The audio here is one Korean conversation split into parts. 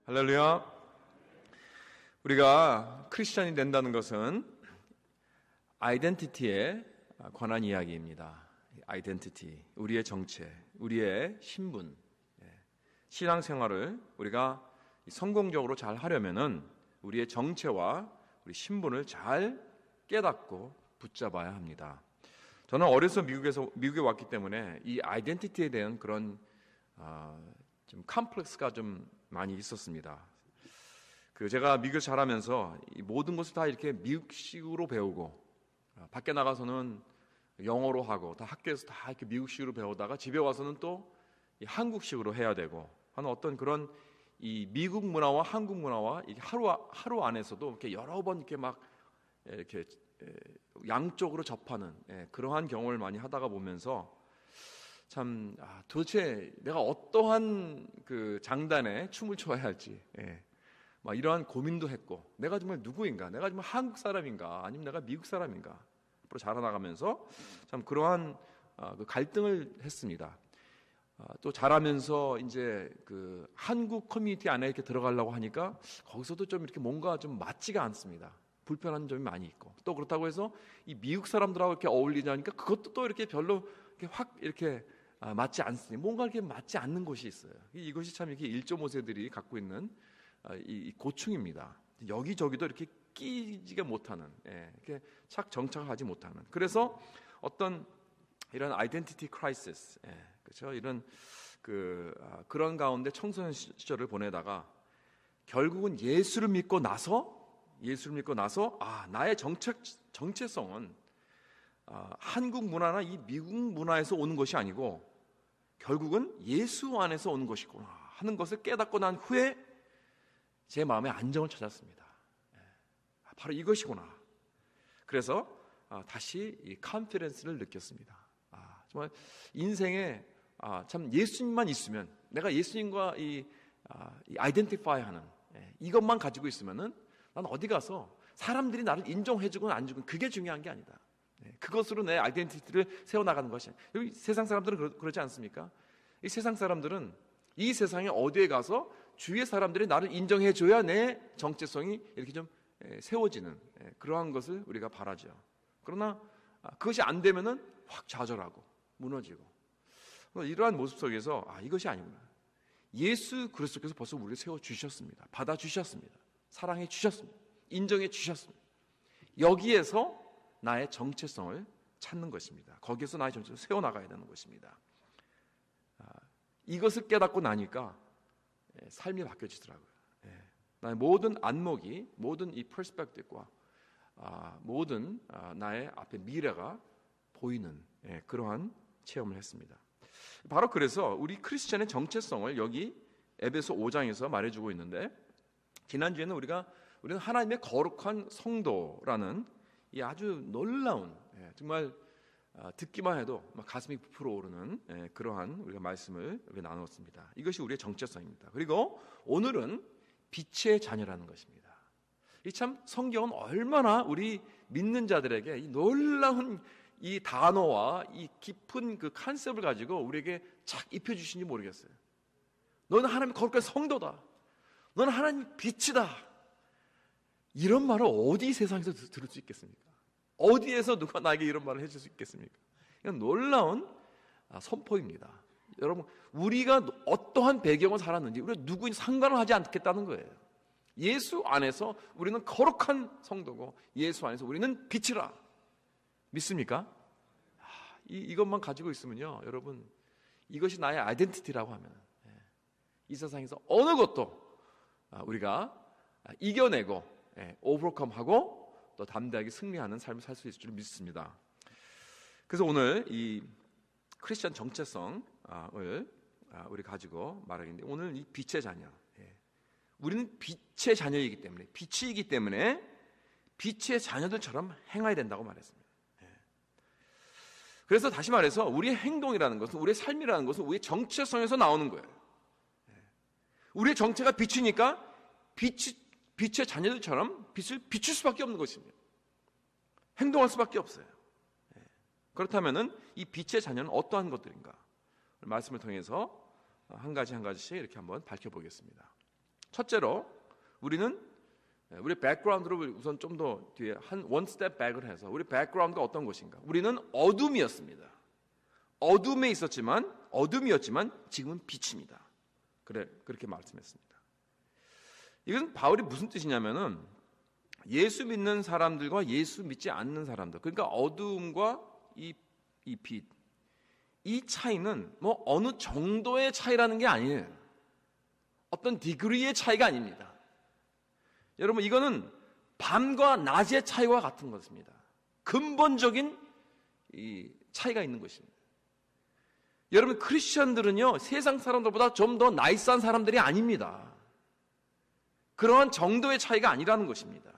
할렐루야. 우리가 크리스천이 된다는 것은 아이덴티티에 관한 이야기입니다. 아이덴티티, 우리의 정체, 우리의 신분, 신앙생활을 우리가 성공적으로 잘 하려면은 우리의 정체와 우리 신분을 잘 깨닫고 붙잡아야 합니다. 저는 어려서 미국에 왔기 때문에 이 아이덴티티에 대한 그런 좀 컴플렉스가 좀 많이 있었습니다. 제가 미국을 자라면서 이 모든 것을 다 이렇게 미국식으로 배우고 밖에 나가서는 영어로 하고 다 학교에서 다 이렇게 미국식으로 배우다가 집에 와서는 또 한국식으로 해야 되고 하는 어떤 그런 이 미국 문화와 한국 문화와 이게 하루 안에서도 이렇게 여러 번 이렇게 막 이렇게 양쪽으로 접하는 그러한 경험을 많이 하다가 보면서 참 도대체 내가 어떠한 그 장단에 춤을 춰야 할지 막 이러한 고민도 했고, 내가 정말 누구인가, 내가 정말 한국 사람인가 아니면 내가 미국 사람인가 앞으로 자라나가면서 참 그러한 그 갈등을 했습니다. 또 자라면서 이제 그 한국 커뮤니티 안에 이렇게 들어가려고 하니까 거기서도 좀 이렇게 뭔가 좀 맞지가 않습니다. 불편한 점이 많이 있고, 또 그렇다고 해서 이 미국 사람들하고 이렇게 어울리자니까 그것도 또 이렇게 별로 이렇게 확 이렇게 맞지 않습니다. 뭔가 이렇게 맞지 않는 곳이 있어요. 이것이 참 이렇게 1.5세들이 갖고 있는 이 고충입니다. 여기저기도 이렇게 끼지가 못하는, 이렇게 착 정착하지 못하는. 그래서 어떤 이런 아이덴티티 크라이시스, 그렇죠? 이런 그런 가운데 청소년 시절을 보내다가 결국은 예수를 믿고 나서 나의 정체성은 한국 문화나 이 미국 문화에서 오는 것이 아니고 결국은 예수 안에서 오는 것이구나 하는 것을 깨닫고 난 후에 제 마음의 안정을 찾았습니다. 바로 이것이구나. 그래서 다시 이 컨피던스를 느꼈습니다. 정말 인생에 참 예수님만 있으면, 내가 예수님과 이 아이덴티파이하는 이것만 가지고 있으면은 난 어디 가서 사람들이 나를 인정해주건 안 주건 그게 중요한 게 아니다. 그것으로 내 아이덴티티를 세워나가는 것이. 여기 세상 사람들은 그러지 않습니까? 이 세상 사람들은 이 세상에 어디에 가서 주위의 사람들이 나를 인정해줘야 내 정체성이 이렇게 좀 세워지는 그러한 것을 우리가 바라죠. 그러나 그것이 안 되면은 확 좌절하고 무너지고, 이러한 모습 속에서 이것이 아니구나. 예수 그리스도께서 벌써 우리를 세워주셨습니다. 받아주셨습니다. 사랑해 주셨습니다. 인정해 주셨습니다. 여기에서 나의 정체성을 찾는 것입니다. 거기에서 나의 정체성을 세워나가야 되는 것입니다. 이것을 깨닫고 나니까 삶이 바뀌어지더라고요. 나의 모든 안목이, 모든 이 퍼스펙티브와 모든 나의 앞에 미래가 보이는 그러한 체험을 했습니다. 바로 그래서 우리 크리스천의 정체성을 여기 에베소 5장에서 말해주고 있는데, 지난주에는 우리는 하나님의 거룩한 성도라는 이 아주 놀라운, 정말 듣기만 해도 막 가슴이 부풀어 오르는 그러한 우리가 말씀을 나누었습니다. 이것이 우리의 정체성입니다. 그리고 오늘은 빛의 자녀라는 것입니다. 이 참 성경은 얼마나 우리 믿는 자들에게 이 놀라운 이 단어와 이 깊은 그 컨셉을 가지고 우리에게 착 입혀주신지 모르겠어요. 너는 하나님의 거룩한 성도다. 너는 하나님의 빛이다. 이런 말을 어디 세상에서 들을 수 있겠습니까? 어디에서 누가 나에게 이런 말을 해줄 수 있겠습니까? 이건 놀라운 선포입니다. 여러분, 우리가 어떠한 배경을 살았는지 우리가 누구인 상관을 하지 않겠다는 거예요. 예수 안에서 우리는 거룩한 성도고 예수 안에서 우리는 빛이라. 믿습니까? 이것만 가지고 있으면요, 여러분, 이것이 나의 아이덴티티라고 하면 이 세상에서 어느 것도 우리가 이겨내고 오버컴하고 또 담대하게 승리하는 삶을 살 수 있을 줄 믿습니다. 그래서 오늘 이 크리스천 정체성을 우리 가지고 말하겠는데, 오늘 이 빛의 자녀, 우리는 빛의 자녀이기 때문에, 빛이기 때문에 빛의 자녀들처럼 행해야 된다고 말했습니다. 그래서 다시 말해서 우리의 행동이라는 것은, 우리의 삶이라는 것은 우리의 정체성에서 나오는 거예요. 우리의 정체가 빛이니까 빛의 자녀들처럼 빛을 비출 수밖에 없는 것입니다. 행동할 수밖에 없어요. 그렇다면은 이 빛의 자녀는 어떠한 것들인가? 말씀을 통해서 한 가지씩 이렇게 한번 밝혀보겠습니다. 첫째로 우리는 우리 백그라운드를 우선 좀 더 뒤에 한 원 스텝 백을 해서 우리 백그라운드가 어떤 것인가? 우리는 어둠이었습니다. 어둠이었지만 지금은 빛입니다. 그렇게 말씀했습니다. 이건 바울이 무슨 뜻이냐면은 예수 믿는 사람들과 예수 믿지 않는 사람들, 그러니까 어둠과 이 빛, 이 차이는 뭐 어느 정도의 차이라는 게 아니에요. 어떤 디그리의 차이가 아닙니다. 여러분, 이거는 밤과 낮의 차이와 같은 것입니다. 근본적인 이 차이가 있는 것입니다. 여러분, 크리스천들은요, 세상 사람들보다 좀 더 나이스한 사람들이 아닙니다. 그러한 정도의 차이가 아니라는 것입니다.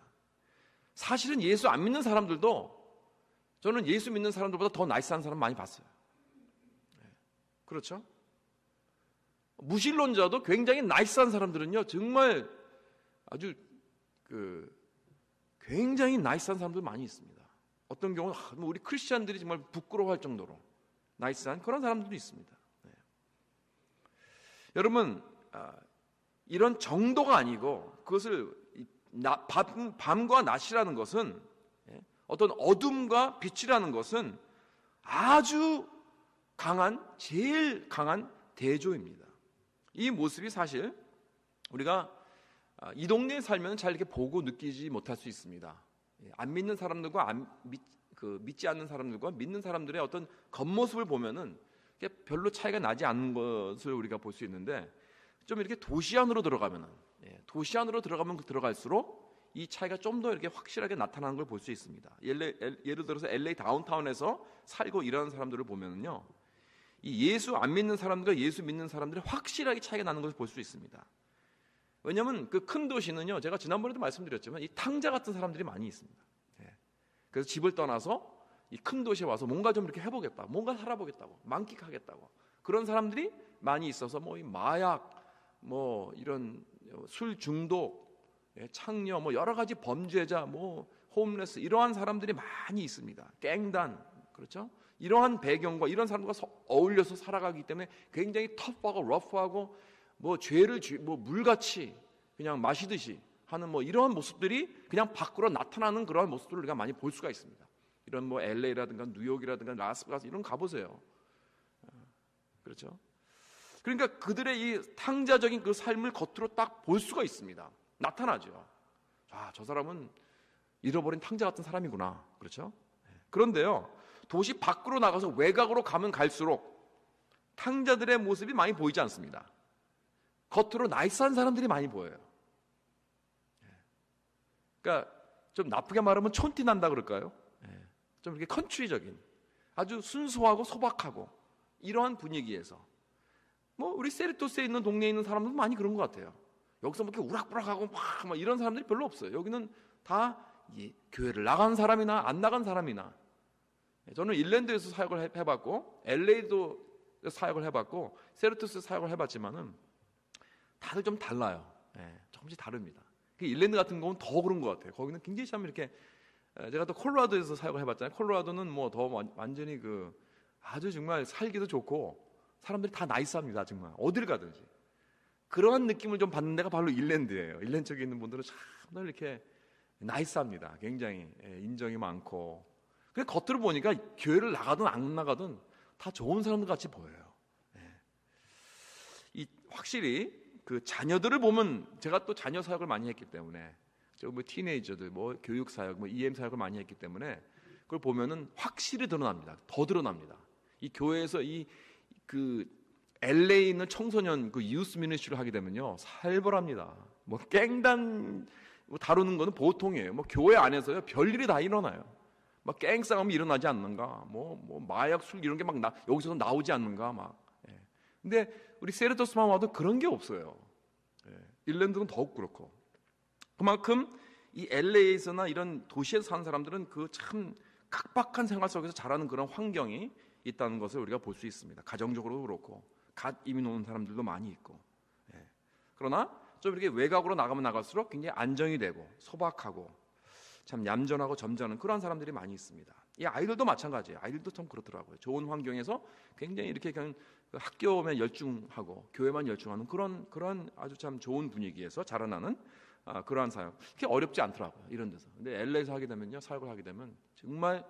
사실은 예수 안 믿는 사람들도 저는 예수 믿는 사람들보다 더 나이스한 사람 많이 봤어요. 그렇죠? 무신론자도 굉장히 나이스한 사람들은요, 정말 아주 굉장히 나이스한 사람들 많이 있습니다. 어떤 경우는 우리 크리스천들이 정말 부끄러워할 정도로 나이스한 그런 사람들도 있습니다. 네. 여러분, 이런 정도가 아니고 그것을 밤과 낮이라는 것은, 어떤 어둠과 빛이라는 것은 아주 제일 강한 대조입니다. 이 모습이 사실 우리가 이 동네에 살면 잘 이렇게 보고 느끼지 못할 수 있습니다. 안 믿는 사람들과 믿지 않는 사람들과 믿는 사람들의 어떤 겉모습을 보면은 별로 차이가 나지 않는 것을 우리가 볼 수 있는데, 좀 이렇게 도시 안으로 들어가면 들어갈수록 이 차이가 좀 더 이렇게 확실하게 나타나는 걸 볼 수 있습니다. 예를 들어서 LA 다운타운에서 살고 일하는 사람들을 보면은요, 이 예수 안 믿는 사람들과 예수 믿는 사람들이 확실하게 차이가 나는 것을 볼 수 있습니다. 왜냐하면 그 큰 도시는요, 제가 지난번에도 말씀드렸지만 이 탕자 같은 사람들이 많이 있습니다. 그래서 집을 떠나서 이 큰 도시에 와서 뭔가 좀 이렇게 해보겠다, 뭔가 살아보겠다고, 만끽하겠다고, 그런 사람들이 많이 있어서 뭐 이 마약, 뭐 이런 술 중독, 창녀, 뭐 여러 가지 범죄자, 뭐 홈레스, 이러한 사람들이 많이 있습니다. 갱단, 그렇죠? 이러한 배경과 이런 사람들과 어울려서 살아가기 때문에 굉장히 터프하고 러프하고 뭐 죄를 뭐 물같이 그냥 마시듯이 하는 뭐 이러한 모습들이 그냥 밖으로 나타나는 그러한 모습들을 우리가 많이 볼 수가 있습니다. 이런 뭐 LA라든가 뉴욕이라든가 라스베가스 이런 거 가보세요. 그렇죠? 그러니까 그들의 이 탕자적인 그 삶을 겉으로 딱 볼 수가 있습니다. 나타나죠. 저 사람은 잃어버린 탕자 같은 사람이구나. 그렇죠? 그런데요, 도시 밖으로 나가서 외곽으로 가면 갈수록 탕자들의 모습이 많이 보이지 않습니다. 겉으로 나이스한 사람들이 많이 보여요. 그러니까 좀 나쁘게 말하면 촌티 난다 그럴까요? 좀 이렇게 컨트리적인, 아주 순수하고 소박하고 이러한 분위기에서, 뭐 우리 세르토스에 있는 동네에 있는 사람들도 많이 그런 것 같아요. 여기서 뭐 이렇게 우락부락하고 막 이런 사람들이 별로 없어요. 여기는 다 교회를 나간 사람이나 안 나간 사람이나, 저는 일랜드에서 사역을 해봤고 LA도 사역을 해봤고 세르토스 사역을 해봤지만은 다들 좀 달라요. 조금씩 다릅니다. 일랜드 같은 경우는 더 그런 것 같아요. 거기는 굉장히 참 이렇게, 제가 또 콜로라도에서 사역을 해봤잖아요. 콜로라도는 뭐 더 완전히 아주 정말 살기도 좋고 사람들이 다 나이스합니다. 정말 어딜 가든지 그러한 느낌을 좀 받는 데가 바로 일랜드예요. 일랜드 쪽에 있는 분들은 참 이렇게 나이스합니다. 굉장히 인정이 많고, 그냥 겉으로 보니까 교회를 나가든 안 나가든 다 좋은 사람들 같이 보여요. 이 확실히 그 자녀들을 보면, 제가 또 자녀 사역을 많이 했기 때문에, 뭐 티네이저들, 뭐 교육 사역, 뭐 EM 사역을 많이 했기 때문에 그걸 보면은 확실히 드러납니다. 더 드러납니다. 이 교회에서 그 LA에 있는 청소년 그 유스 미니스트리를 하게 되면요, 살벌합니다. 뭐 갱단 다루는 거는 보통이에요. 뭐 교회 안에서요 별일이 다 일어나요. 막 갱싸움이 일어나지 않는가, 뭐 마약, 술 이런 게 막 여기서도 나오지 않는가 막. 근데 우리 세르토스만 와도 그런 게 없어요. 일랜드는 더욱 그렇고, 그만큼 이 LA에서나 이런 도시에서 사는 사람들은 그 참 각박한 생활 속에서 자라는 그런 환경이 있다는 것을 우리가 볼 수 있습니다. 가정적으로도 그렇고 갓 이민 오는 사람들도 많이 있고. 그러나 좀 이렇게 외곽으로 나가면 나갈수록 굉장히 안정이 되고 소박하고 참 얌전하고 점잖은 그런 사람들이 많이 있습니다. 이 아이들도 마찬가지예요. 아이들도 참 그렇더라고요. 좋은 환경에서 굉장히 이렇게 그냥 학교면 열중하고 교회만 열중하는 그런 아주 참 좋은 분위기에서 자라나는 그러한 사역. 그게 어렵지 않더라고요, 이런 데서. 근데 LA에서 하게 되면요, 사역을 하게 되면 정말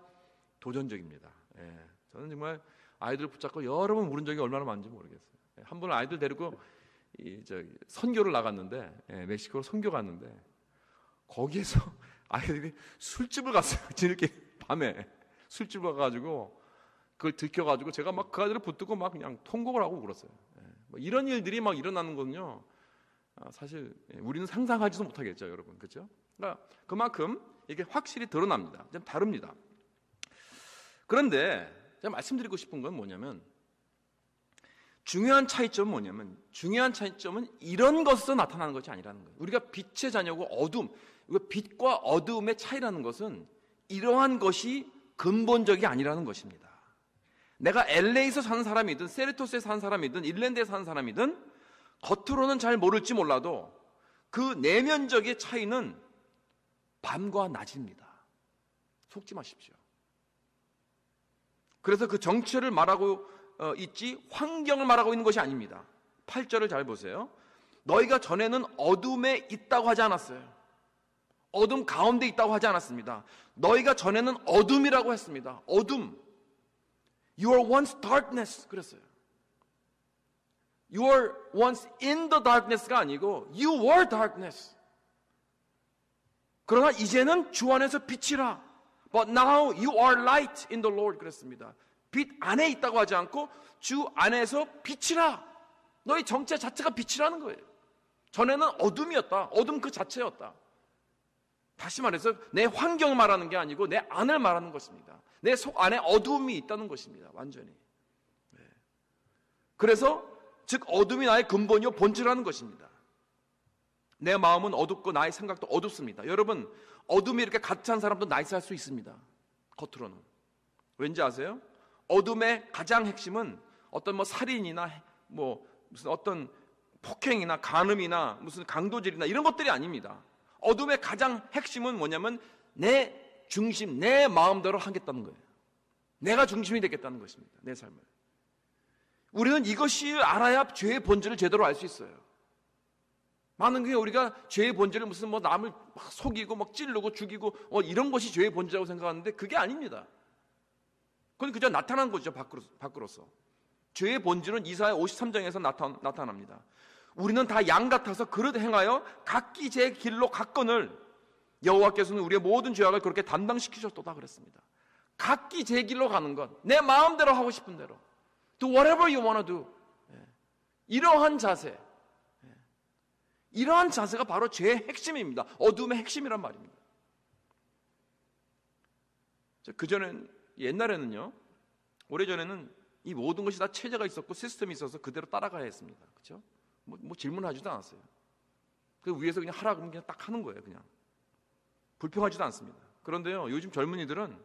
도전적입니다. 예, 저는 정말 아이들을 붙잡고 여러 번 물은 적이 얼마나 많은지 모르겠어요. 한 번 아이들 데리고 선교를 나갔는데, 멕시코로 선교 갔는데 거기에서 아이들이 술집을 갔어요. 뒤늦게 밤에 술집을 가가지고 그걸 들켜가지고 제가 막 그 아이들을 붙들고 막 그냥 통곡을 하고 울었어요. 뭐 이런 일들이 막 일어나는 거는요, 사실 우리는 상상하지도 못하겠죠, 여러분, 그렇죠? 그러니까 그만큼 이게 확실히 드러납니다. 좀 다릅니다. 그런데 제가 말씀드리고 싶은 건 뭐냐면, 중요한 차이점은 이런 것에서 나타나는 것이 아니라는 거예요. 우리가 빛의 자녀고 어둠, 빛과 어둠의 차이라는 것은 이러한 것이 근본적이 아니라는 것입니다. 내가 LA에서 사는 사람이든 세르토스에 사는 사람이든 일랜드에 사는 사람이든 겉으로는 잘 모를지 몰라도 그 내면적인 차이는 밤과 낮입니다. 속지 마십시오. 그래서 그 정체를 말하고 있지 환경을 말하고 있는 것이 아닙니다. 8절을 잘 보세요. 너희가 전에는 어둠에 있다고 하지 않았어요. 어둠 가운데 있다고 하지 않았습니다. 너희가 전에는 어둠이라고 했습니다. 어둠. You were once darkness 그랬어요. You were once in the darkness가 아니고 You were darkness. 그러나 이제는 주 안에서 빛이라. But now you are light in the Lord 그랬습니다. 빛 안에 있다고 하지 않고 주 안에서 빛이라. 너희 정체 자체가 빛이라는 거예요. 전에는 어둠이었다. 어둠 그 자체였다. 다시 말해서 내 환경을 말하는 게 아니고 내 안을 말하는 것입니다. 내 속 안에 어둠이 있다는 것입니다. 완전히. 그래서 즉 어둠이 나의 근본이요 본질이라는 것입니다. 내 마음은 어둡고 나의 생각도 어둡습니다. 여러분, 어둠이 이렇게 같이 한 사람도 나이스할 수 있습니다. 겉으로는. 왠지 아세요? 어둠의 가장 핵심은 어떤 뭐 살인이나 뭐 무슨 어떤 폭행이나 간음이나 무슨 강도질이나 이런 것들이 아닙니다. 어둠의 가장 핵심은 뭐냐면 내 중심, 내 마음대로 하겠다는 거예요. 내가 중심이 되겠다는 것입니다. 내 삶을. 우리는 이것이 알아야 죄의 본질을 제대로 알 수 있어요. 많은 경우에 우리가 죄의 본질을 무슨 뭐 남을 막 속이고 막 찌르고 죽이고 이런 것이 죄의 본질이라고 생각하는데 그게 아닙니다. 그건 그저 나타난 거죠, 밖으로서. 죄의 본질은 이사야 53장에서 나타납니다. 우리는 다 양 같아서 그릇 행하여 각기 제 길로 갔거늘 여호와께서는 우리의 모든 죄악을 그렇게 담당시키셨도다 그랬습니다. 각기 제 길로 가는 것, 내 마음대로 하고 싶은 대로 do whatever you want to do. 이러한 자세, 이러한 자세가 바로 죄의 핵심입니다. 어둠의 핵심이란 말입니다. 옛날에는요, 오래전에는 이 모든 것이 다 체제가 있었고 시스템이 있어서 그대로 따라가야 했습니다. 그렇죠? 뭐 질문하지도 않았어요. 그 위에서 그냥 하라 그러면 그냥 딱 하는 거예요. 그냥 불평하지도 않습니다. 그런데요, 요즘 젊은이들은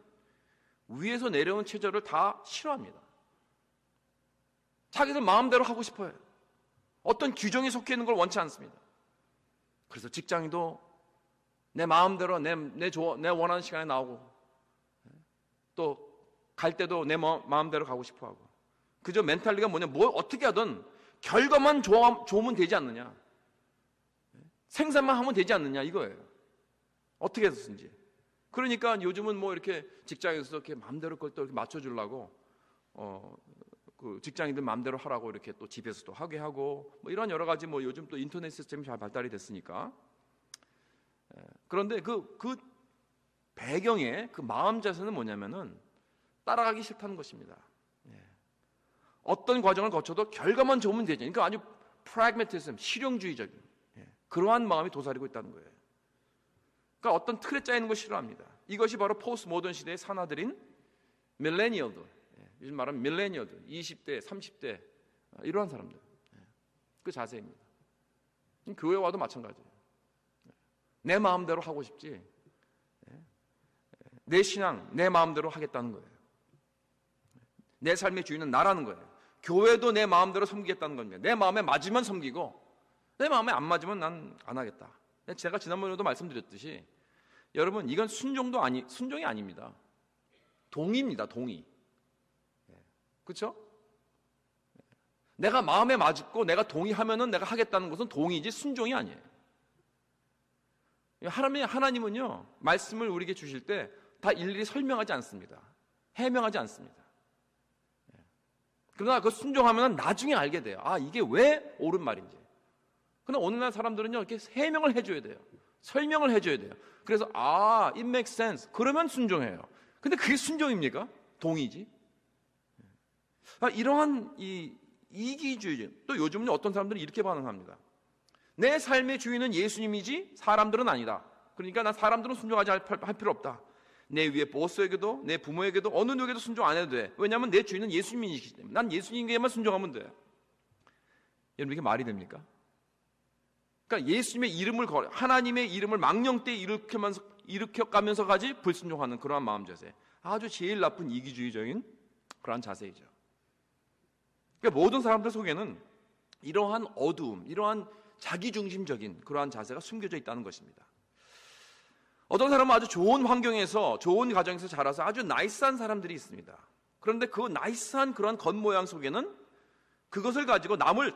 위에서 내려오는 체제를 다 싫어합니다. 자기들 마음대로 하고 싶어요. 어떤 규정에 속해 있는 걸 원치 않습니다. 그래서 직장이도 내 마음대로 내 원하는 시간에 나오고 또 갈 때도 내 마음대로 가고 싶어하고 그저 멘탈리가 뭐냐, 뭘 어떻게 하든 결과만 좋으면 되지 않느냐, 생산만 하면 되지 않느냐 이거예요. 어떻게 해서든지. 그러니까 요즘은 뭐 이렇게 직장에서 이렇게 마음대로 그걸 또 이렇게 맞춰주려고 그 직장인들 마음대로 하라고 이렇게 또 집에서도 하게 하고 뭐 이런 여러 가지 뭐 요즘 또 인터넷 시스템이 잘 발달이 됐으니까. 그런데 그 배경의 그 마음 자세는 뭐냐면은 따라가기 싫다는 것입니다. 어떤 과정을 거쳐도 결과만 좋으면 되죠. 그러니까 아주 프라그매티즘, 실용주의적인 그러한 마음이 도사리고 있다는 거예요. 그러니까 어떤 틀에 짜이는 걸 싫어합니다. 이것이 바로 포스트 모던 시대의 산하들인 밀레니얼들, 요즘 말하면 밀레니얼들, 20대, 30대 이러한 사람들, 그 자세입니다. 교회 와도 마찬가지예요. 내 마음대로 하고 싶지, 내 신앙, 내 마음대로 하겠다는 거예요. 내 삶의 주인은 나라는 거예요. 교회도 내 마음대로 섬기겠다는 겁니다. 내 마음에 맞으면 섬기고 내 마음에 안 맞으면 난 안 하겠다. 제가 지난번에도 말씀드렸듯이 여러분, 이건 순종이 아닙니다. 동의입니다. 동의. 그렇죠? 내가 마음에 맞고 내가 동의하면은 내가 하겠다는 것은 동의지 순종이 아니에요. 하나님은요, 말씀을 우리에게 주실 때 다 일일이 설명하지 않습니다. 해명하지 않습니다. 그러나 그 순종하면 나중에 알게 돼요. 아, 이게 왜 옳은 말인지. 그러나 오늘날 사람들은요, 이렇게 해명을 해줘야 돼요. 설명을 해줘야 돼요. 그래서 it makes sense. 그러면 순종해요. 근데 그게 순종입니까? 동의지. 이러한 이기주의. 또 요즘은 어떤 사람들은 이렇게 반응합니다. 내 삶의 주인은 예수님이지 사람들은 아니다. 그러니까 난 사람들은 순종하지 할 필요 없다. 내 위에 보스에게도 내 부모에게도 어느 누구에게도 순종 안 해도 돼. 왜냐하면 내 주인은 예수님이시기 때문에 난 예수님께만 순종하면 돼. 여러분, 이게 말이 됩니까? 그러니까 예수님의 이름을 하나님의 이름을 망령되이 일으켜가면서까지 불순종하는 그러한 마음 자세. 아주 제일 나쁜 이기주의적인 그러한 자세이죠. 그러니까 모든 사람들 속에는 이러한 어두움, 이러한 자기중심적인 그러한 자세가 숨겨져 있다는 것입니다. 어떤 사람은 아주 좋은 환경에서, 좋은 가정에서 자라서 아주 나이스한 사람들이 있습니다. 그런데 그 나이스한 그런 겉모양 속에는 그것을 가지고 남을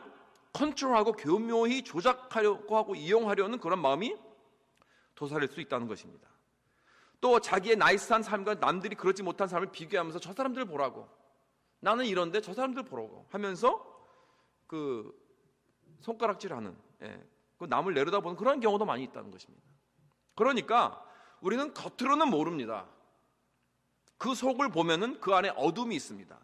컨트롤하고 교묘히 조작하려고 하고 이용하려는 그런 마음이 도사릴 수 있다는 것입니다. 또 자기의 나이스한 삶과 남들이 그렇지 못한 삶을 비교하면서 저 사람들 보라고, 나는 이런데 저 사람들 보라고 하면서 그 손가락질하는, 그 남을 내려다보는 그런 경우도 많이 있다는 것입니다. 그러니까 우리는 겉으로는 모릅니다. 그 속을 보면은 그 안에 어둠이 있습니다.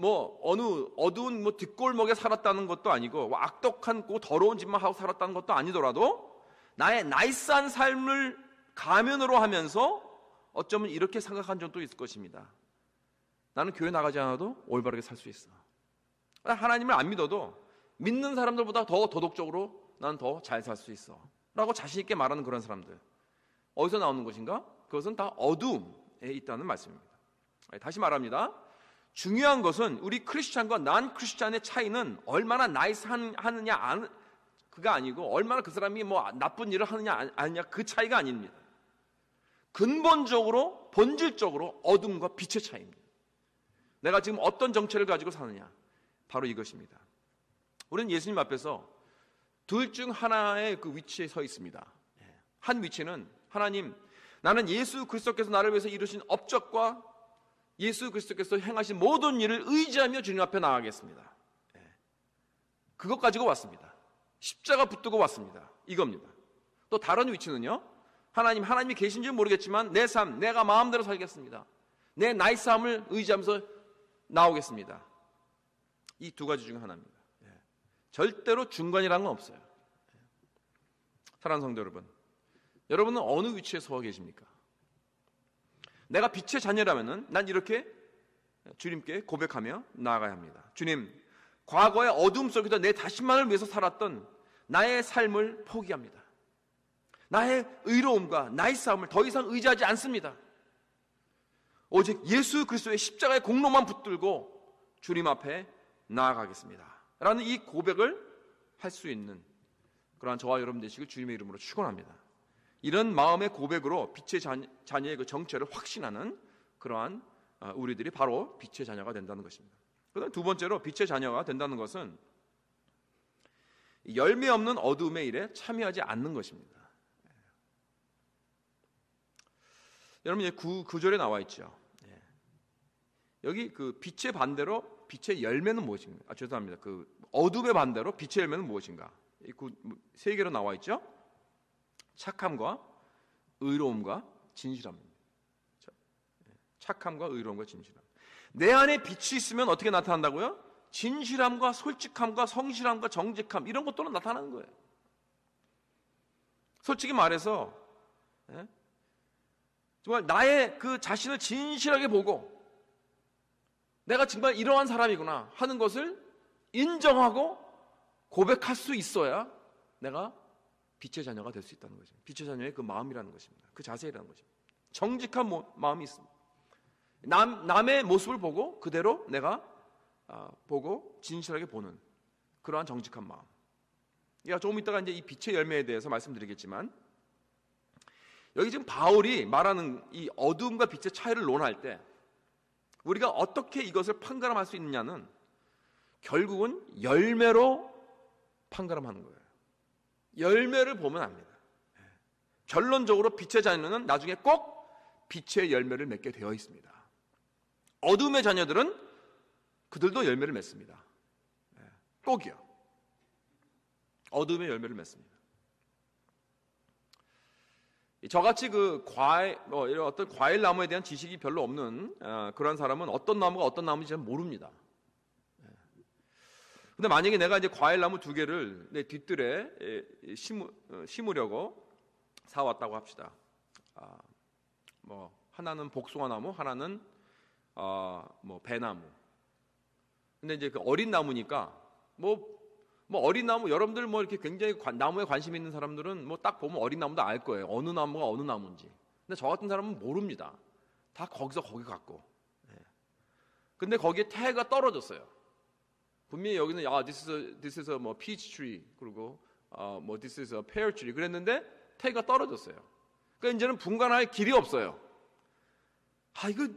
어느 어두운 뒷골목에 살았다는 것도 아니고 악독한 더러운 짓만 하고 살았다는 것도 아니더라도 나의 나이스한 삶을 가면으로 하면서 어쩌면 이렇게 생각한 적도 있을 것입니다. 나는 교회 나가지 않아도 올바르게 살 수 있어. 하나님을 안 믿어도 믿는 사람들보다 더 도덕적으로 난 더 잘 살 수 있어 라고 자신 있게 말하는 그런 사람들, 어디서 나오는 것인가? 그것은 다 어두움에 있다는 말씀입니다. 다시 말합니다. 중요한 것은 우리 크리스찬과 난 크리스찬의 차이는 얼마나 나이스하느냐 그가 아니고 얼마나 그 사람이 나쁜 일을 하느냐 아니냐 그 차이가 아닙니다. 근본적으로 본질적으로 어둠과 빛의 차이입니다. 내가 지금 어떤 정체를 가지고 사느냐, 바로 이것입니다. 우리는 예수님 앞에서 둘 중 하나의 그 위치에 서 있습니다. 한 위치는 하나님, 나는 예수 그리스도께서 나를 위해서 이루신 업적과 예수 그리스도께서 행하신 모든 일을 의지하며 주님 앞에 나가겠습니다. 그것 가지고 왔습니다. 십자가 붙들고 왔습니다. 이겁니다. 또 다른 위치는요, 하나님이 계신지는 모르겠지만 내 삶, 내가 마음대로 살겠습니다. 내 나이스함을 의지하면서 나오겠습니다. 이 두 가지 중 하나입니다. 절대로 중간이라는 건 없어요. 사랑하는 성도 여러분, 여러분은 어느 위치에 서 계십니까? 내가 빛의 자녀라면은 난 이렇게 주님께 고백하며 나아가야 합니다. 주님, 과거의 어둠 속에서 내 자신만을 위해서 살았던 나의 삶을 포기합니다. 나의 의로움과 나의 싸움을 더 이상 의지하지 않습니다. 오직 예수 그리스도의 십자가의 공로만 붙들고 주님 앞에 나아가겠습니다 라는 이 고백을 할 수 있는 그러한 저와 여러분 되시길 주님의 이름으로 축원합니다. 이런 마음의 고백으로 빛의 자녀의 그 정체를 확신하는 그러한 우리들이 바로 빛의 자녀가 된다는 것입니다. 그다음 두 번째로 빛의 자녀가 된다는 것은 열매 없는 어두움의 일에 참여하지 않는 것입니다. 여러분, 이제 9절에 나와 있죠. 여기 그 빛의 반대로 빛의 열매는 무엇인가? 죄송합니다. 그 어둠의 반대로 빛의 열매는 무엇인가? 세 개로 나와 있죠. 착함과 의로움과 진실함입니다. 착함과 의로움과 진실함. 내 안에 빛이 있으면 어떻게 나타난다고요? 진실함과 솔직함과 성실함과 정직함, 이런 것들은 나타나는 거예요. 솔직히 말해서 정말 나의 그 자신을 진실하게 보고 내가 정말 이러한 사람이구나 하는 것을 인정하고 고백할 수 있어야 내가 빛의 자녀가 될 수 있다는 거죠. 빛의 자녀의 그 마음이라는 것입니다. 그 자세라는 것입니다. 정직한 마음이 있습니다. 남의 모습을 보고 그대로 내가 보고 진실하게 보는 그러한 정직한 마음. 조금 이따가 이제 이 빛의 열매에 대해서 말씀드리겠지만, 여기 지금 바울이 말하는 이 어두움과 빛의 차이를 논할 때 우리가 어떻게 이것을 판가름할 수 있느냐는 결국은 열매로 판가름하는 거예요. 열매를 보면 압니다. 결론적으로 빛의 자녀는 나중에 꼭 빛의 열매를 맺게 되어 있습니다. 어둠의 자녀들은 그들도 열매를 맺습니다. 꼭이요. 어둠의 열매를 맺습니다. 저같이 이런 어떤 과일 나무에 대한 지식이 별로 없는 그런 사람은 어떤 나무가 어떤 나무인지 잘 모릅니다. 근데 만약에 내가 이제 과일 나무 2개를 내 뒷뜰에 심으려고 사왔다고 합시다. 하나는 복숭아 나무, 하나는 배나무. 근데 이제 그 어린 나무니까 어린 나무, 여러분들 이렇게 굉장히 나무에 관심 있는 사람들은 딱 보면 어린 나무도 알 거예요. 어느 나무가 어느 나무인지. 근데 저 같은 사람은 모릅니다. 다 거기서 거기 갔고. 근데 거기에 태가 떨어졌어요. 분명히 여기는 this is a peach tree, 그리고 this is a pear tree 그랬는데 태가 떨어졌어요. 그러니까 이제는 분간할 길이 없어요. 이거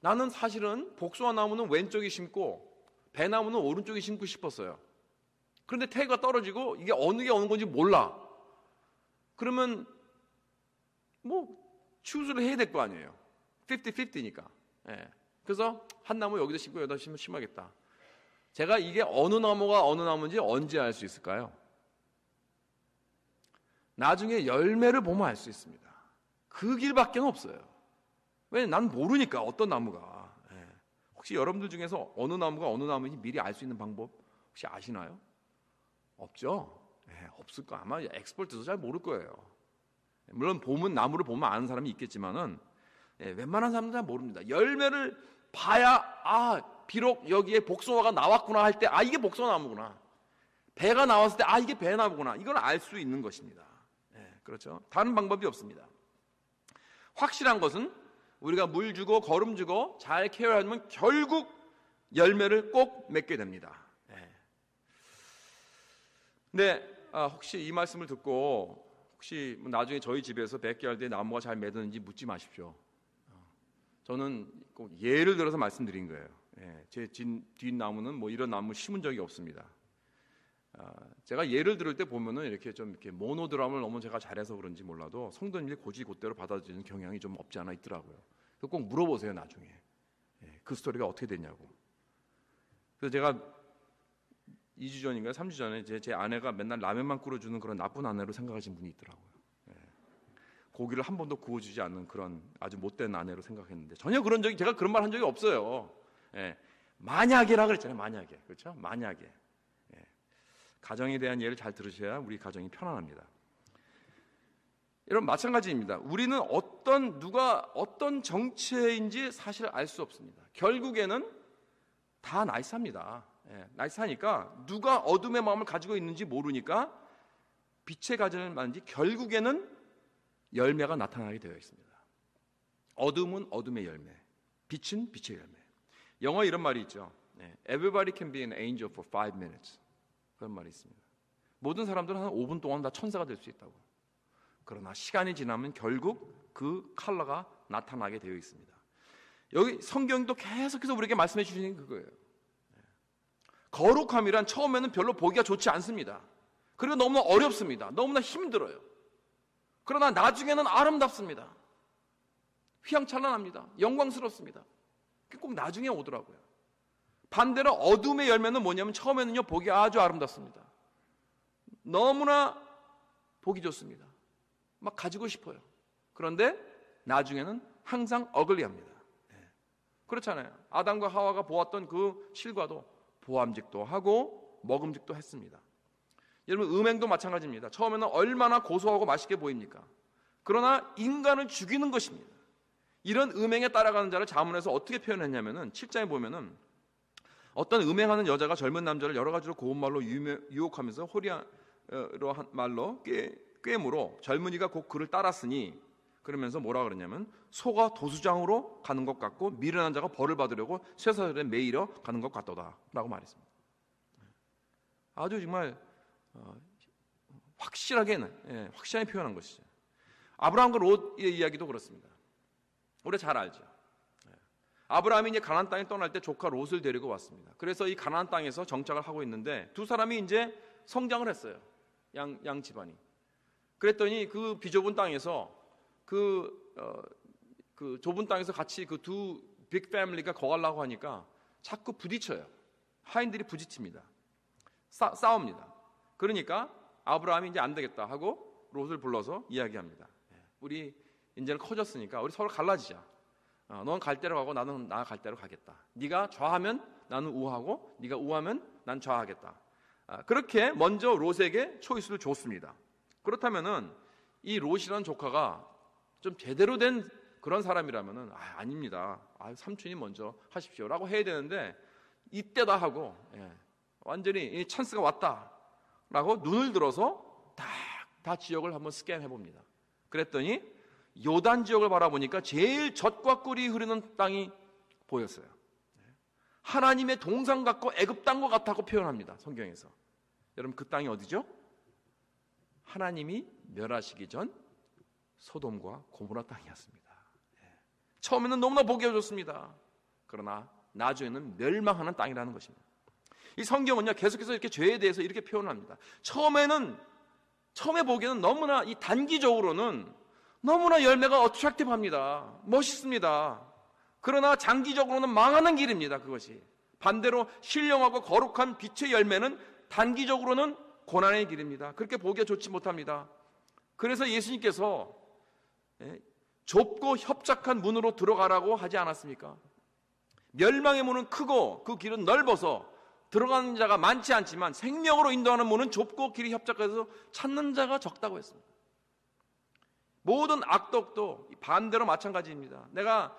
나는 사실은 복숭아 나무는 왼쪽에 심고 배나무는 오른쪽에 심고 싶었어요. 그런데 태가 떨어지고 이게 어느 게 어느 건지 몰라. 그러면 추수를 해야 될 거 아니에요. 50-50니까. 그래서 한 나무 여기다 심고 여기다 심어야겠다. 제가 이게 어느 나무가 어느 나무인지 언제 알 수 있을까요? 나중에 열매를 보면 알 수 있습니다. 그 길밖에 없어요. 왜냐면 난 모르니까 어떤 나무가. 혹시 여러분들 중에서 어느 나무가 어느 나무인지 미리 알 수 있는 방법 혹시 아시나요? 없죠? 없을 거 아마 엑스퍼트도 잘 모를 거예요. 물론 나무를 보면 아는 사람이 있겠지만은 웬만한 사람들은 잘 모릅니다. 열매를 봐야 비록 여기에 복숭아가 나왔구나 할 때 이게 복숭아 나무구나. 배가 나왔을 때 이게 배나무구나. 이걸 알 수 있는 것입니다. 그렇죠? 다른 방법이 없습니다. 확실한 것은 우리가 물 주고 거름 주고 잘 케어하면 결국 열매를 꼭 맺게 됩니다. 근데 혹시 이 말씀을 듣고 혹시 나중에 저희 집에서 100개월 뒤에 나무가 잘 맺었는지 묻지 마십시오. 저는 꼭 예를 들어서 말씀드린 거예요. 제 뒷나무는 이런 나무 심은 적이 없습니다. 제가 예를 들을 때 보면은 이렇게 모노드럼을 너무 제가 잘해서 그런지 몰라도 성도님들이 곧대로 받아들이는 경향이 좀 없지 않아 있더라고요. 꼭 물어보세요 나중에. 그 스토리가 어떻게 됐냐고. 그래서 제가 2주 전인가 3주 전에 제 아내가 맨날 라면만 끓여주는 그런 나쁜 아내로 생각하시는 분이 있더라고요. 고기를 한 번도 구워주지 않는 그런 아주 못된 아내로 생각했는데 전혀 제가 그런 말 한 적이 없어요. 만약에라 그랬잖아요. 만약에. 그렇죠? 만약에. 가정에 대한 예를 잘 들으셔야 우리 가정이 편안합니다. 여러분 마찬가지입니다. 우리는 누가 어떤 정체인지 사실 알 수 없습니다. 결국에는 다 나이스합니다. 나이스하니까 누가 어둠의 마음을 가지고 있는지 모르니까 빛의 가정을 만든지 결국에는 열매가 나타나게 되어 있습니다. 어둠은 어둠의 열매, 빛은 빛의 열매. 영어에 이런 말이 있죠. Everybody can be an angel for 5 minutes. 그런 말이 있습니다. 모든 사람들은 한 5분 동안 다 천사가 될 수 있다고. 그러나 시간이 지나면 결국 그 컬러가 나타나게 되어 있습니다. 여기 성경도 계속해서 우리에게 말씀해 주시는 그거예요. 거룩함이란 처음에는 별로 보기가 좋지 않습니다. 그리고 너무나 어렵습니다. 너무나 힘들어요. 그러나 나중에는 아름답습니다. 휘황찬란합니다. 영광스럽습니다. 그게 꼭 나중에 오더라고요. 반대로 어둠의 열매는 뭐냐면 처음에는요 보기 아주 아름답습니다. 너무나 보기 좋습니다. 막 가지고 싶어요. 그런데 나중에는 항상 어글리합니다. 그렇잖아요. 아담과 하와가 보았던 그 실과도 보암직도 하고 먹음직도 했습니다. 여러분 음행도 마찬가지입니다. 처음에는 얼마나 고소하고 맛있게 보입니까? 그러나 인간을 죽이는 것입니다. 이런 음행에 따라가는 자를 자문에서 어떻게 표현했냐면은 7장에 보면은 어떤 음행하는 여자가 젊은 남자를 여러 가지로 고운 말로 유혹하면서 호리한 말로 꾀므로 젊은이가 곧 그를 따랐으니 그러면서 뭐라 그러냐면 소가 도수장으로 가는 것 같고 미련한 자가 벌을 받으려고 쇠사슬에 매이러 가는 것 같도다 라고 말했습니다. 아주 정말 확실하게 표현한 것이죠. 아브라함과 롯의 이야기도 그렇습니다. 우리 잘 알죠. 아브라함이 이제 가나안 땅에 떠날 때 조카 롯을 데리고 왔습니다. 그래서 이 가나안 땅에서 정착을 하고 있는데 두 사람이 이제 성장을 했어요. 양 집안이. 그랬더니 그 비좁은 땅에서 그 좁은 땅에서 같이 그 두 빅 패밀리가 거하려고 하니까 자꾸 부딪혀요. 하인들이 부딪힙니다. 싸웁니다. 그러니까 아브라함이 이제 안 되겠다 하고 롯을 불러서 이야기합니다. 우리 이제는 커졌으니까 우리 서로 갈라지자. 넌 갈 대로 가고 나는 나 갈 대로 가겠다. 네가 좌하면 나는 우하고 네가 우하면 난 좌하겠다. 그렇게 먼저 롯에게 초이스를 줬습니다. 그렇다면은 이 롯이라는 조카가 좀 제대로 된 그런 사람이라면은 아닙니다. 삼촌이 먼저 하십시오라고 해야 되는데 이때다 하고 완전히 이 찬스가 왔다라고 눈을 들어서 다 지역을 한번 스캔해 봅니다. 그랬더니 요단 지역을 바라보니까 제일 젖과 꿀이 흐르는 땅이 보였어요. 하나님의 동상 같고 애굽 땅과 같다고 표현합니다. 성경에서. 여러분 그 땅이 어디죠? 하나님이 멸하시기 전 소돔과 고모라 땅이었습니다. 처음에는 너무나 보기 좋습니다. 그러나 나중에는 멸망하는 땅이라는 것입니다. 이 성경은요 계속해서 이렇게 죄에 대해서 이렇게 표현합니다. 처음에 보기에는 너무나 이 단기적으로는 너무나 열매가 어트랙티브합니다. 멋있습니다. 그러나 장기적으로는 망하는 길입니다. 그것이 반대로 신령하고 거룩한 빛의 열매는 단기적으로는 고난의 길입니다. 그렇게 보기가 좋지 못합니다. 그래서 예수님께서 좁고 협착한 문으로 들어가라고 하지 않았습니까? 멸망의 문은 크고 그 길은 넓어서 들어가는 자가 많지 않지만 생명으로 인도하는 문은 좁고 길이 협착해서 찾는 자가 적다고 했습니다. 모든 악덕도 반대로 마찬가지입니다. 내가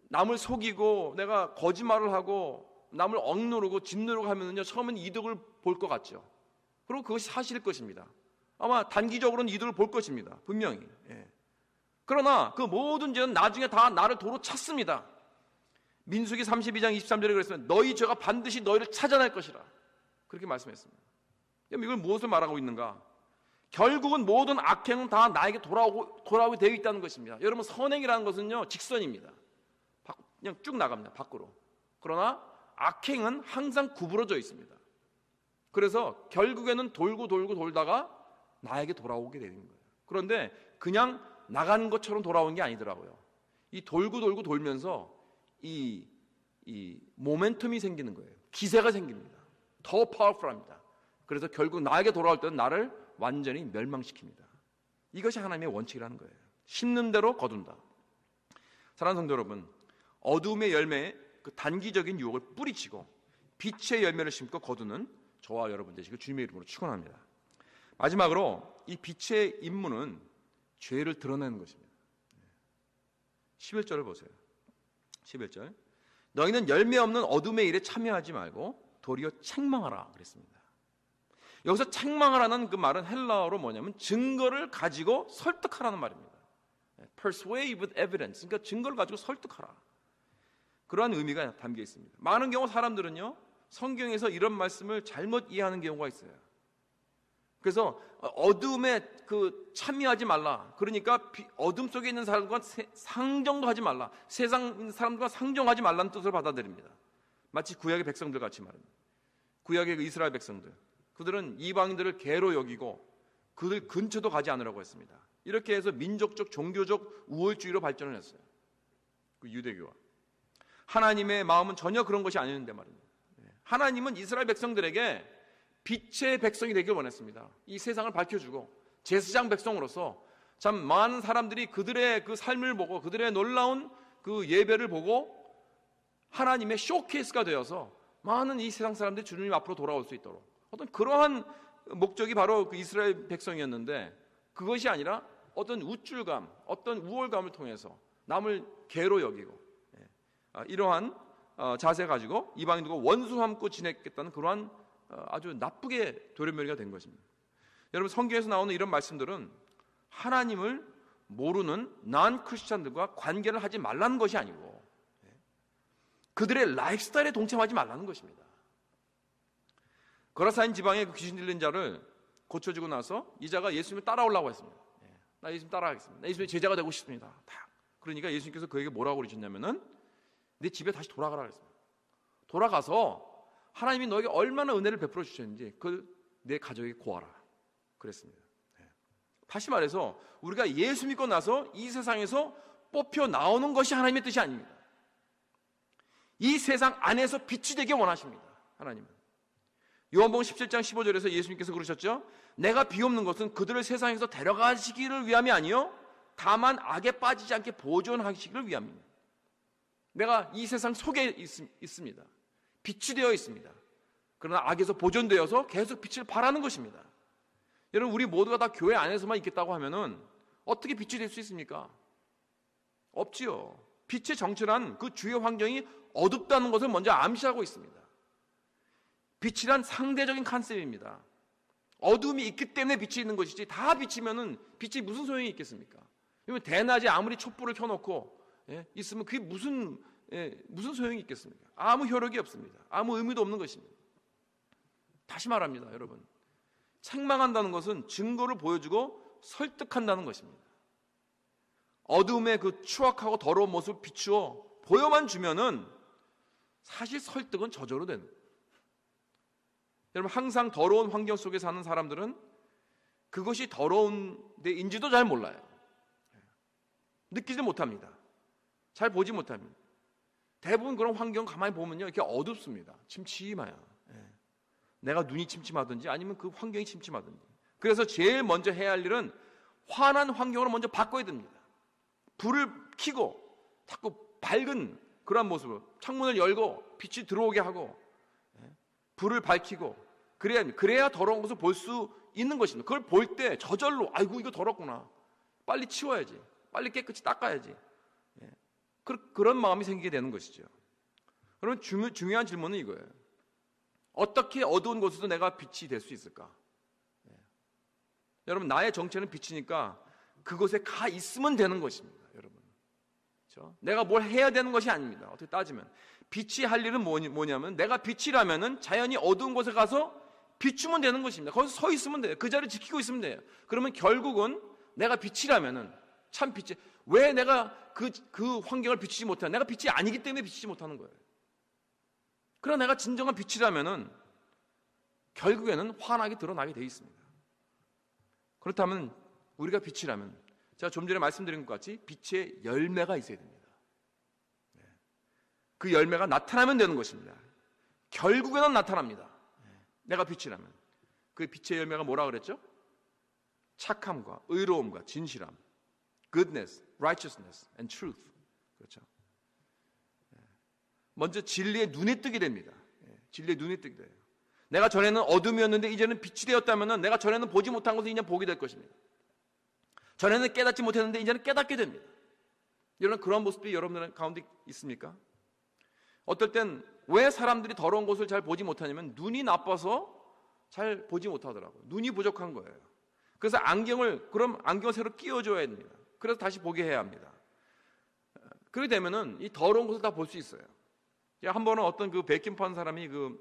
남을 속이고 내가 거짓말을 하고 남을 억누르고 짓누르고 하면은요 처음엔 이득을 볼 것 같죠. 그리고 그것이 사실일 것입니다. 아마 단기적으로는 이득을 볼 것입니다. 분명히. 그러나 그 모든 죄는 나중에 다 나를 도로 찾습니다. 민수기 32장 23절에 그랬습니다. 너희 죄가 반드시 너희를 찾아낼 것이라. 그렇게 말씀했습니다. 이걸 무엇을 말하고 있는가? 결국은 모든 악행은 다 나에게 돌아오게 되어 있다는 것입니다. 여러분 선행이라는 것은요 직선입니다. 그냥 쭉 나갑니다. 밖으로. 그러나 악행은 항상 구부러져 있습니다. 그래서 결국에는 돌고 돌다가 나에게 돌아오게 되는 거예요. 그런데 그냥 나간 것처럼 돌아오는 게 아니더라고요. 이 돌고 돌면서 이 모멘텀이 생기는 거예요. 기세가 생깁니다. 더 파워풀합니다. 그래서 결국 나에게 돌아올 때는 나를 완전히 멸망시킵니다. 이것이 하나님의 원칙이라는 거예요. 심는 대로 거둔다. 사랑하는 성도 여러분, 어둠의 열매에 그 단기적인 유혹을 뿌리치고 빛의 열매를 심고 거두는 저와 여러분 되시길 주님의 이름으로 축원합니다. 마지막으로 이 빛의 임무는 죄를 드러내는 것입니다. 11절을 보세요. 11절. 너희는 열매 없는 어둠의 일에 참여하지 말고 도리어 책망하라 그랬습니다. 여기서 책망하라는 그 말은 헬라어로 뭐냐면 증거를 가지고 설득하라는 말입니다. Persuade with evidence. 그러니까 증거를 가지고 설득하라. 그러한 의미가 담겨 있습니다. 많은 경우 사람들은요 성경에서 이런 말씀을 잘못 이해하는 경우가 있어요. 그래서 어둠에 참여하지 말라. 그러니까 어둠 속에 있는 사람과 상정도 하지 말라. 세상 사람들과 상정하지 말라는 뜻을 받아들입니다. 마치 구약의 백성들 같이 말입니다. 구약의 이스라엘 백성들. 그들은 이방인들을 개로 여기고 그들 근처도 가지 않으라고 했습니다. 이렇게 해서 민족적 종교적 우월주의로 발전을 했어요. 그 유대교와. 하나님의 마음은 전혀 그런 것이 아니었는데 말입니다. 하나님은 이스라엘 백성들에게 빛의 백성이 되길 원했습니다. 이 세상을 밝혀주고 제사장 백성으로서 참 많은 사람들이 그들의 그 삶을 보고 그들의 놀라운 그 예배를 보고 하나님의 쇼케이스가 되어서 많은 이 세상 사람들이 주님 앞으로 돌아올 수 있도록 어떤 그러한 목적이 바로 그 이스라엘 백성이었는데 그것이 아니라 어떤 우쭐감, 어떤 우월감을 통해서 남을 개로 여기고 이러한 자세 가지고 이방인들과 원수 삼고 지냈겠다는 그러한 아주 나쁘게 도련변이가 된 것입니다. 여러분 성경에서 나오는 이런 말씀들은 하나님을 모르는 난 크리스찬들과 관계를 하지 말라는 것이 아니고 그들의 라이프스타일에 동참하지 말라는 것입니다. 거라사인 지방의 그 귀신 들린 자를 고쳐주고 나서 이 자가 예수님을 따라오려고 했습니다. 나 예수님 따라가겠습니다. 나 예수님의 제자가 되고 싶습니다. 그러니까 예수님께서 그에게 뭐라고 그러셨냐면은 내 집에 다시 돌아가라 그랬습니다. 돌아가서 하나님이 너에게 얼마나 은혜를 베풀어 주셨는지 내 가족에게 고하라 그랬습니다. 다시 말해서 우리가 예수 믿고 나서 이 세상에서 뽑혀 나오는 것이 하나님의 뜻이 아닙니다. 이 세상 안에서 빛이 되게 원하십니다. 하나님은. 요한복음 17장 15절에서 예수님께서 그러셨죠. 내가 비옵는 것은 그들을 세상에서 데려가시기를 위함이 아니요 다만 악에 빠지지 않게 보존하시기를 위함입니다. 내가 이 세상 속에 있습니다. 빛이 되어 있습니다. 그러나 악에서 보존되어서 계속 빛을 발하는 것입니다. 여러분, 우리 모두가 다 교회 안에서만 있겠다고 하면은 어떻게 빛이 될 수 있습니까? 없지요. 빛의 정체란 그 주요 환경이 어둡다는 것을 먼저 암시하고 있습니다. 빛이란 상대적인 컨셉입니다. 어둠이 있기 때문에 빛이 있는 것이지 다 비치면은 빛이 무슨 소용이 있겠습니까? 대낮에 아무리 촛불을 켜놓고 있으면 그게 무슨 소용이 있겠습니까? 아무 효력이 없습니다. 아무 의미도 없는 것입니다. 다시 말합니다, 여러분. 책망한다는 것은 증거를 보여주고 설득한다는 것입니다. 어둠의 그 추악하고 더러운 모습을 비추어 보여만 주면은 사실 설득은 저절로 되는 거예요. 여러분, 항상 더러운 환경 속에 사는 사람들은 그것이 더러운 데인지도 잘 몰라요. 느끼지 못합니다. 잘 보지 못합니다. 대부분 그런 환경 가만히 보면요, 이렇게 어둡습니다. 침침해요. 내가 눈이 침침하든지 아니면 그 환경이 침침하든지. 그래서 제일 먼저 해야 할 일은 환한 환경으로 먼저 바꿔야 됩니다. 불을 켜고 자꾸 밝은 그런 모습으로 창문을 열고 빛이 들어오게 하고 불을 밝히고 그래야 더러운 것을 볼 수 있는 것입니다. 그걸 볼 때 저절로 아이고 이거 더럽구나. 빨리 치워야지. 빨리 깨끗이 닦아야지. 그런 마음이 생기게 되는 것이죠. 그러면 중요한 질문은 이거예요. 어떻게 어두운 곳에서 내가 빛이 될 수 있을까? 여러분, 나의 정체는 빛이니까 그곳에 가 있으면 되는 것입니다. 여러분, 그렇죠? 내가 뭘 해야 되는 것이 아닙니다. 어떻게 따지면 빛이 할 일은 뭐냐면 내가 빛이라면은 자연히 어두운 곳에 가서 비추면 되는 것입니다. 거기서 서 있으면 돼요. 그 자리를 지키고 있으면 돼요. 그러면 결국은 내가 빛이라면은 참 빛이 왜 내가 그 환경을 비추지 못하는 내가 빛이 아니기 때문에 비추지 못하는 거예요. 그러나 내가 진정한 빛이라면은 결국에는 환하게 드러나게 돼 있습니다. 그렇다면 우리가 빛이라면 제가 좀 전에 말씀드린 것 같이 빛의 열매가 있어야 됩니다. 그 열매가 나타나면 되는 것입니다. 결국에는 나타납니다. 내가 빛이라면. 그 빛의 열매가 뭐라 그랬죠? 착함과 의로움과 진실함, goodness, righteousness and truth. 그렇죠. 먼저 진리의 눈에 뜨게 됩니다. 진리의 눈에 뜨게 돼요. 내가 전에는 어둠이었는데 이제는 빛이 되었다면 내가 전에는 보지 못한 것을 이제 보게 될 것입니다. 전에는 깨닫지 못했는데 이제는 깨닫게 됩니다. 여러분, 그런 모습이 여러분들 가운데 있습니까? 어떨 땐 왜 사람들이 더러운 곳을 잘 보지 못하냐면 눈이 나빠서 잘 보지 못하더라고요. 눈이 부족한 거예요. 그래서 안경을 새로 끼워줘야 됩니다. 그래서 다시 보게 해야 합니다. 그렇게 되면은 이 더러운 곳을 다 볼 수 있어요. 한 번은 어떤 그 베낀 판 사람이 그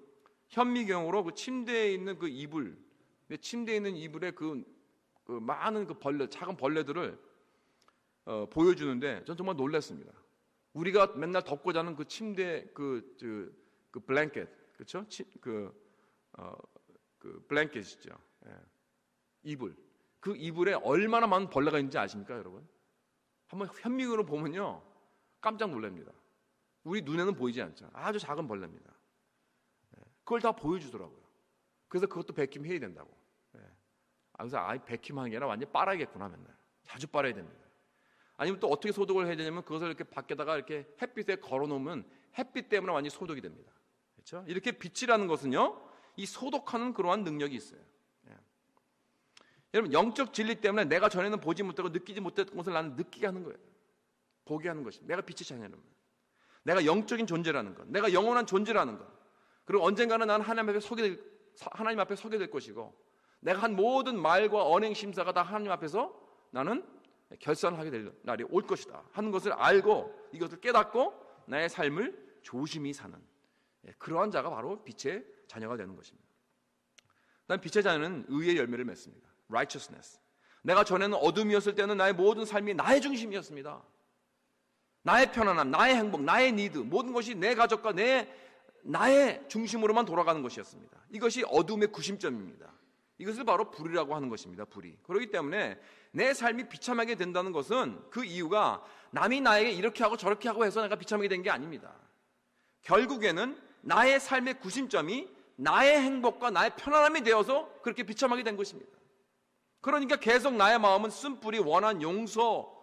현미경으로 그 침대에 있는 그 이불, 침대에 있는 이불에 그 많은 그 작은 벌레들을 보여주는데 전 정말 놀랐습니다. 우리가 맨날 덮고 자는 그 침대 그 블랭켓, 그렇죠? 그 블랭켓이죠. 이불. 그 이불에 얼마나 많은 벌레가 있는지 아십니까, 여러분? 한번 현미경으로 보면요, 깜짝 놀랍니다. 우리 눈에는 보이지 않죠. 아주 작은 벌레입니다. 그걸 다 보여주더라고요. 그래서 그것도 백김해야 된다고. 그래서 백김하는 게 아니라 완전 빨아야겠구나, 맨날. 자주 빨아야 됩니다. 아니면 또 어떻게 소독을 해야 되냐면 그것을 이렇게 밖에다가 이렇게 햇빛에 걸어놓으면 햇빛 때문에 완전히 소독이 됩니다. 그렇죠? 이렇게 빛이라는 것은요, 이 소독하는 그러한 능력이 있어요. 여러분, 영적 진리 때문에 내가 전에는 보지 못하고 느끼지 못했던 것을 나는 느끼게 하는 거예요. 보게 하는 것입니다. 내가 빛의 자녀라는 것. 내가 영적인 존재라는 것. 내가 영원한 존재라는 것. 그리고 언젠가는 나는 하나님 앞에 서게 될 것이고 내가 한 모든 말과 언행 심사가 다 하나님 앞에서 나는 결산을 하게 될 날이 올 것이다 하는 것을 알고 이것을 깨닫고 나의 삶을 조심히 사는 그러한 자가 바로 빛의 자녀가 되는 것입니다. 그다음 빛의 자녀는 의의 열매를 맺습니다. righteousness. 내가 전에는 어둠이었을 때는 나의 모든 삶이 나의 중심이었습니다. 나의 편안함, 나의 행복, 나의 니드, 모든 것이 내 가족과 나의 중심으로만 돌아가는 것이었습니다. 이것이 어둠의 구심점입니다. 이것을 바로 불이라고 하는 것입니다. 불이. 그렇기 때문에 내 삶이 비참하게 된다는 것은 그 이유가 남이 나에게 이렇게 하고 저렇게 하고 해서 내가 비참하게 된 게 아닙니다. 결국에는 나의 삶의 구심점이 나의 행복과 나의 편안함이 되어서 그렇게 비참하게 된 것입니다. 그러니까 계속 나의 마음은 쓴뿌리, 원한, 용서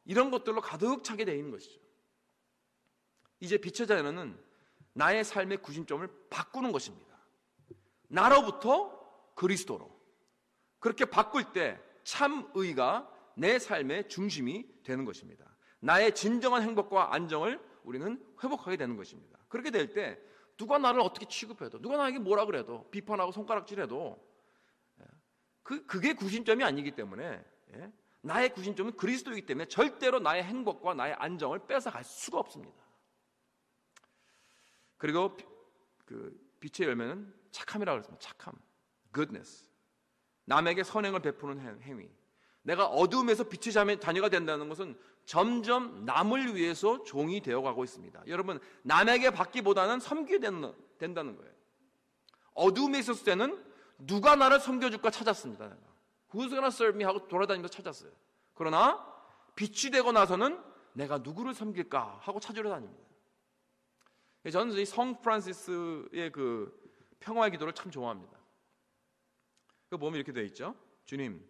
이런 것들로 가득 차게 되어 있는 것이죠. 이제 빛의 자녀는 나의 삶의 구심점을 바꾸는 것입니다. 나로부터 그리스도로. 그렇게 바꿀 때 참의가 내 삶의 중심이 되는 것입니다. 나의 진정한 행복과 안정을 우리는 회복하게 되는 것입니다. 그렇게 될 때 누가 나를 어떻게 취급해도, 누가 나에게 뭐라 그래도, 비판하고 손가락질해도 그게 구심점이 아니기 때문에, 나의 구심점은 그리스도이기 때문에 절대로 나의 행복과 나의 안정을 뺏어갈 수가 없습니다. 그리고 그 빛의 열매는 착함이라고 그랬습니다. 착함, goodness. 남에게 선행을 베푸는 행위. 내가 어두움에서 빛의 자녀가 된다는 것은 점점 남을 위해서 종이 되어가고 있습니다. 여러분, 남에게 받기보다는 섬기게 된다는 거예요. 어두움에 있었을 때는 누가 나를 섬겨줄까 찾았습니다. 내가. Who's gonna serve me? 하고 돌아다니면서 찾았어요. 그러나 빛이 되고 나서는 내가 누구를 섬길까 하고 찾으러 다닙니다. 저는 이 성 프란시스의 그 평화의 기도를 참 좋아합니다. 그 보면 이렇게 되어 있죠. 주님,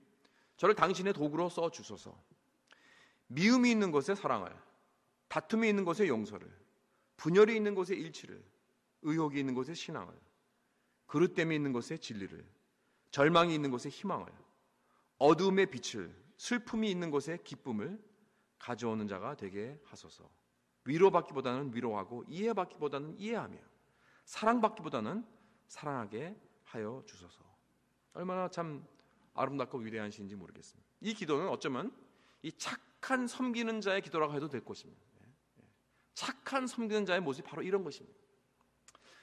저를 당신의 도구로 써 주소서. 미움이 있는 곳에 사랑을, 다툼이 있는 곳에 용서를, 분열이 있는 곳에 일치를, 의혹이 있는 곳에 신앙을, 그릇됨이 있는 곳에 진리를, 절망이 있는 곳에 희망을, 어두움의 빛을, 슬픔이 있는 곳에 기쁨을 가져오는 자가 되게 하소서. 위로받기보다는 위로하고 이해받기보다는 이해하며 사랑받기보다는 사랑하게 하여 주소서. 얼마나 참 아름답고 위대한 시인지 모르겠습니다. 이 기도는 어쩌면 이 착한 섬기는 자의 기도라고 해도 될 것입니다. 착한 섬기는 자의 모습이 바로 이런 것입니다.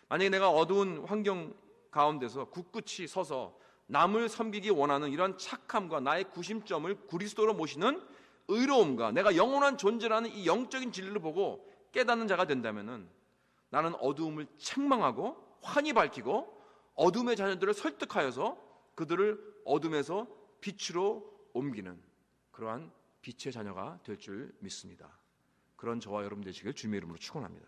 만약에 내가 어두운 환경 가운데서 굳굳이 서서 남을 섬기기 원하는 이런 착함과 나의 구심점을 그리스도로 모시는 의로움과 내가 영원한 존재라는 이 영적인 진리를 보고 깨닫는 자가 된다면은 나는 어두움을 책망하고 환히 밝히고 어둠의 자녀들을 설득하여서 그들을 어둠에서 빛으로 옮기는 그러한 빛의 자녀가 될 줄 믿습니다. 그런 저와 여러분 되시길 주님의 이름으로 축원합니다.